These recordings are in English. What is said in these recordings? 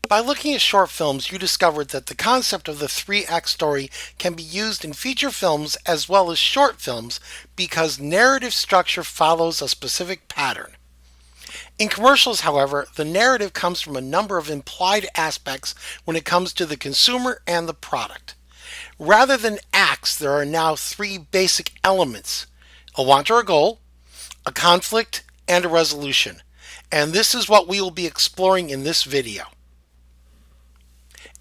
By looking at short films, you discovered that the concept of the 3-act story can be used in feature films as well as short films because narrative structure follows a specific pattern. In commercials, however, the narrative comes from a number of implied aspects when it comes to the consumer and the product. Rather than acts, there are now 3 basic elements: a want or a goal, a conflict, and a resolution. And this is what we will be exploring in this video.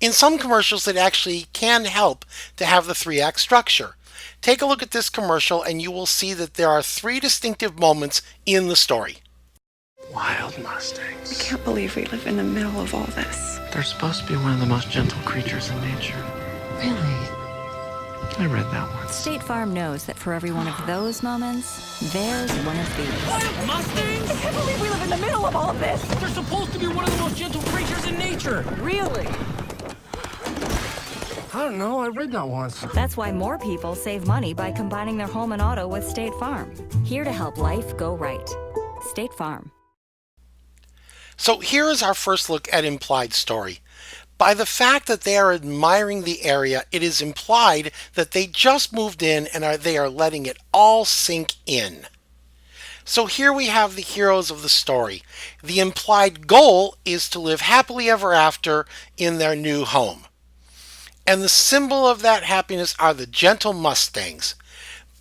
In some commercials, it actually can help to have the 3-act structure. Take a look at this commercial and you will see that there are 3 distinctive moments in the story. Wild Mustangs. I can't believe we live in the middle of all this. They're supposed to be one of the most gentle creatures in nature. Really? I read that once. State Farm knows that for every one of those moments, there's one of these. Wild Mustangs? I can't believe we live in the middle of all of this. They're supposed to be one of the most gentle creatures in nature. Really? I don't know, I read that once. That's why more people save money by combining their home and auto with State Farm. Here to help life go right. State Farm. So here is our first look at implied story. By the fact that they are admiring the area, it is implied that they just moved in and they are letting it all sink in. So here we have the heroes of the story. The implied goal is to live happily ever after in their new home. And the symbol of that happiness are the gentle Mustangs.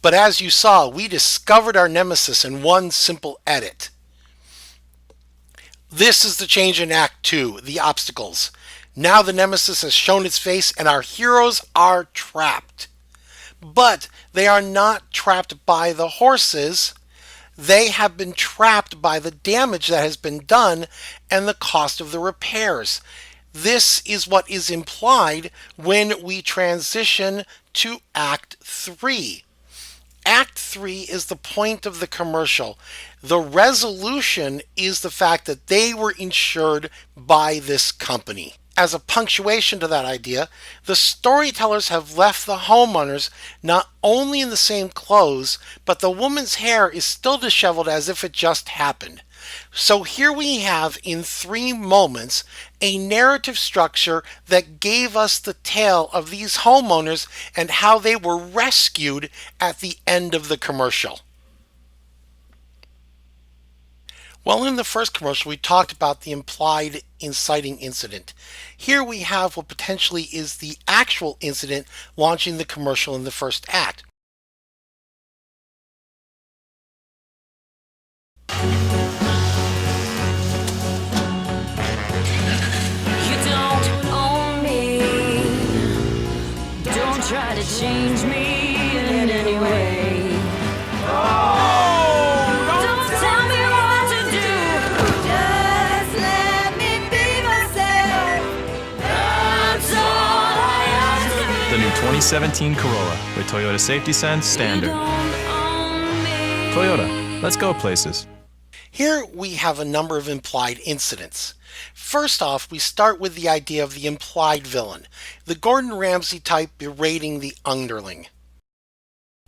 But as you saw, we discovered our nemesis in one simple edit. This is the change in Act 2, the obstacles. Now the nemesis has shown its face and our heroes are trapped. But they are not trapped by the horses. They have been trapped by the damage that has been done and the cost of the repairs. This is what is implied when we transition to Act 3. Act 3 is the point of the commercial. The resolution is the fact that they were insured by this company. As a punctuation to that idea, the storytellers have left the homeowners not only in the same clothes, but the woman's hair is still disheveled as if it just happened. So here we have, in 3 moments, a narrative structure that gave us the tale of these homeowners and how they were rescued at the end of the commercial. Well, in the first commercial, we talked about the implied inciting incident. Here we have what potentially is the actual incident launching the commercial in the first act. Try to change me in any way. Don't tell me what to do. Just let me be myself. That's all I ask. The new 2017 Corolla with Toyota Safety Sense Standard. Toyota, let's go places. Here we have a number of implied incidents. First off, we start with the idea of the implied villain, the Gordon Ramsay type berating the underling.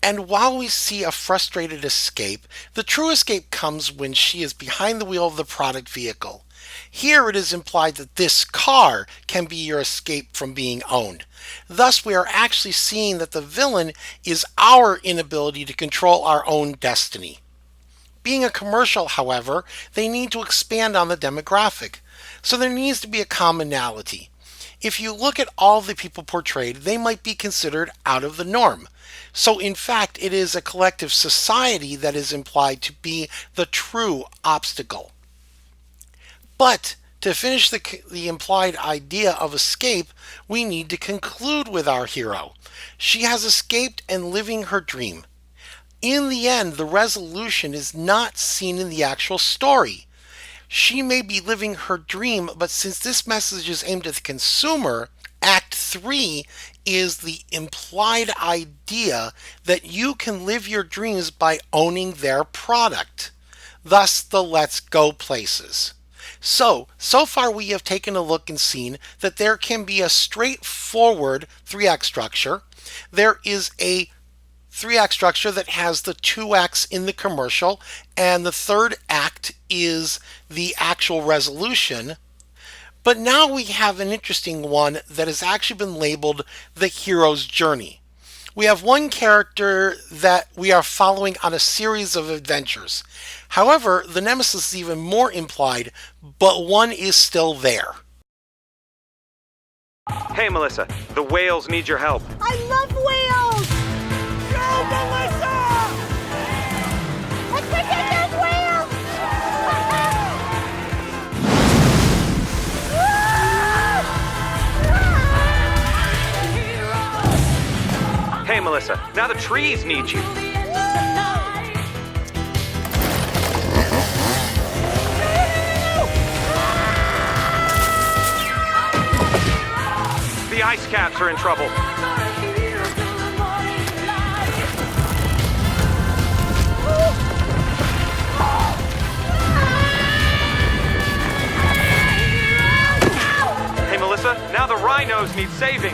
And while we see a frustrated escape, the true escape comes when she is behind the wheel of the product vehicle. Here it is implied that this car can be your escape from being owned. Thus, we are actually seeing that the villain is our inability to control our own destiny. Being a commercial, however, they need to expand on the demographic. So there needs to be a commonality. If you look at all the people portrayed, they might be considered out of the norm. So in fact, it is a collective society that is implied to be the true obstacle. But to finish the implied idea of escape, we need to conclude with our hero. She has escaped and living her dream. In the end, the resolution is not seen in the actual story. She may be living her dream, but since this message is aimed at the consumer, Act 3 is the implied idea that you can live your dreams by owning their product. Thus, the let's go places. So far we have taken a look and seen that there can be a straightforward 3-act structure. There is a 3-act structure that has the 2 acts in the commercial, and the 3rd act is the actual resolution. But now we have an interesting one that has actually been labeled the hero's journey. We have one character that we are following on a series of adventures. However, the nemesis is even more implied, but one is still there. Hey, Melissa, the whales need your help. I love whales! Go, Melissa! Let's protect those whales! Hey, Melissa, now the trees need you. The ice caps are in trouble. Hey, Melissa, now the rhinos need saving.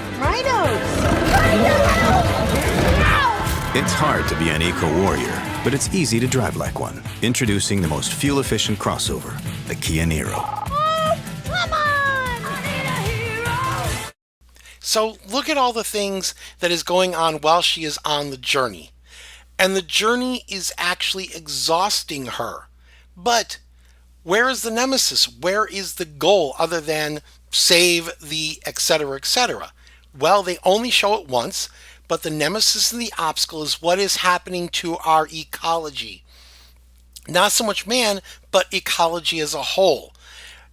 It's hard to be an eco-warrior, but it's easy to drive like one. Introducing the most fuel-efficient crossover, the Kia Niro. Come on! So look at all the things that is going on while she is on the journey. And the journey is actually exhausting her. But where is the nemesis? Where is the goal other than save the etc., etc.? Well, they only show it once, but the nemesis and the obstacle is what is happening to our ecology. Not so much man, but ecology as a whole.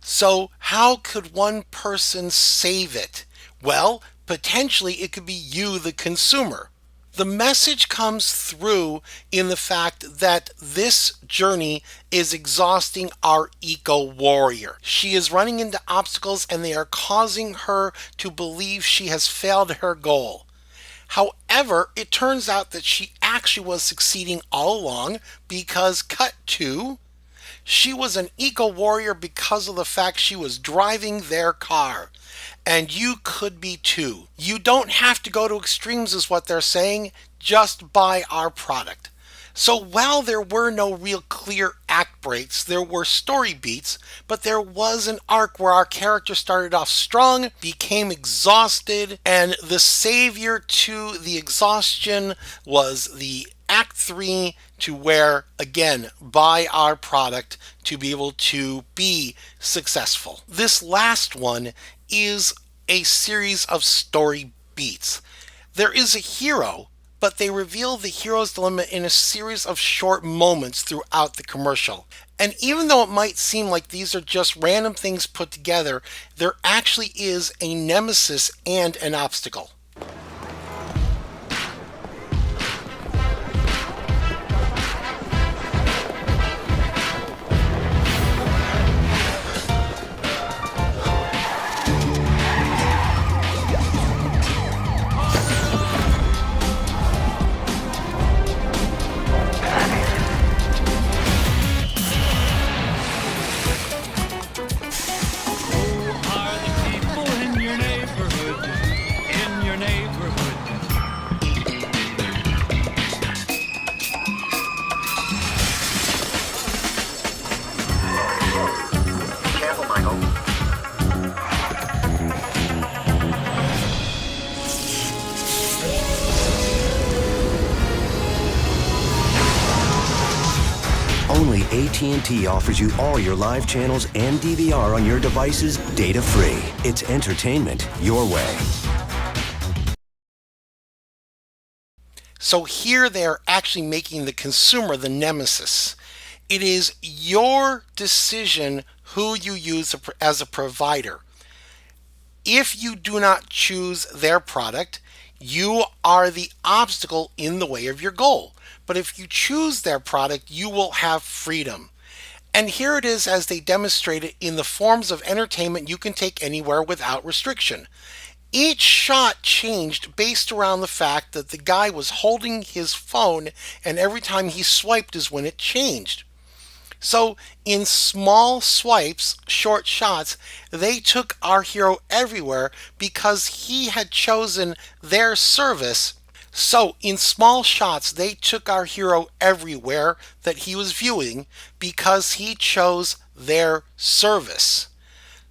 So how could one person save it? Well, potentially it could be you, the consumer. The message comes through in the fact that this journey is exhausting our eco-warrior. She is running into obstacles and they are causing her to believe she has failed her goal. However, it turns out that she actually was succeeding all along because cut to, she was an eco-warrior because of the fact she was driving their car. And you could be too. You don't have to go to extremes is what they're saying. Just buy our product. So while there were no real clear act breaks, there were story beats, but there was an arc where our character started off strong, became exhausted, and the savior to the exhaustion was the Act 3 to where, again, buy our product to be able to be successful. This last one is a series of story beats. There is a hero, but they reveal the hero's dilemma in a series of short moments throughout the commercial. And even though it might seem like these are just random things put together, there actually is a nemesis and an obstacle. Only AT&T offers you all your live channels and DVR on your devices data-free. It's entertainment your way. So here they're actually making the consumer the nemesis. It is your decision who you use as a provider. If you do not choose their product, you are the obstacle in the way of your goal. But if you choose their product, you will have freedom. And here it is as they demonstrate it in the forms of entertainment you can take anywhere without restriction. Each shot changed based around the fact that the guy was holding his phone and every time he swiped is when it changed. So in small swipes, short shots, they took our hero everywhere because he had chosen their service. So in small shots, they took our hero everywhere that he was viewing because he chose their service.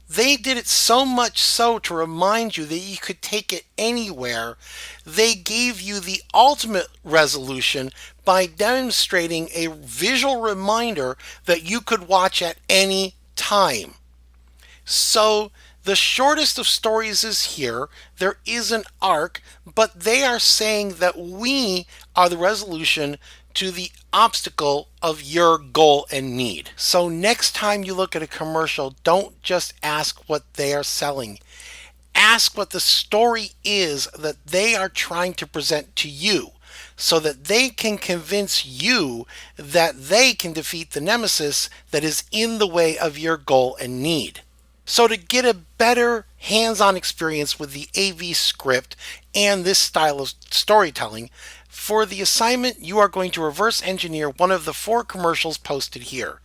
They did it so much so to remind you that you could take it anywhere. They gave you the ultimate resolution by demonstrating a visual reminder that you could watch at any time. So the shortest of stories is here. There is an arc, but they are saying that we are the resolution to the obstacle of your goal and need. So next time you look at a commercial, don't just ask what they are selling. Ask what the story is that they are trying to present to you so that they can convince you that they can defeat the nemesis that is in the way of your goal and need. So to get a better hands-on experience with the AV script and this style of storytelling, for the assignment, you are going to reverse engineer one of the 4 commercials posted here.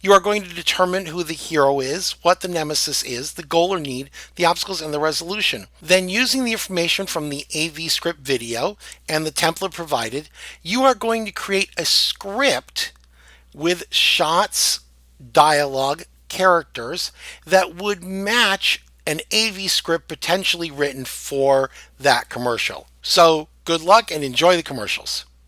You are going to determine who the hero is, what the nemesis is, the goal or need, the obstacles, and the resolution. Then, using the information from the AV script video and the template provided, you are going to create a script with shots, dialogue, characters that would match an AV script potentially written for that commercial. So good luck and enjoy the commercials.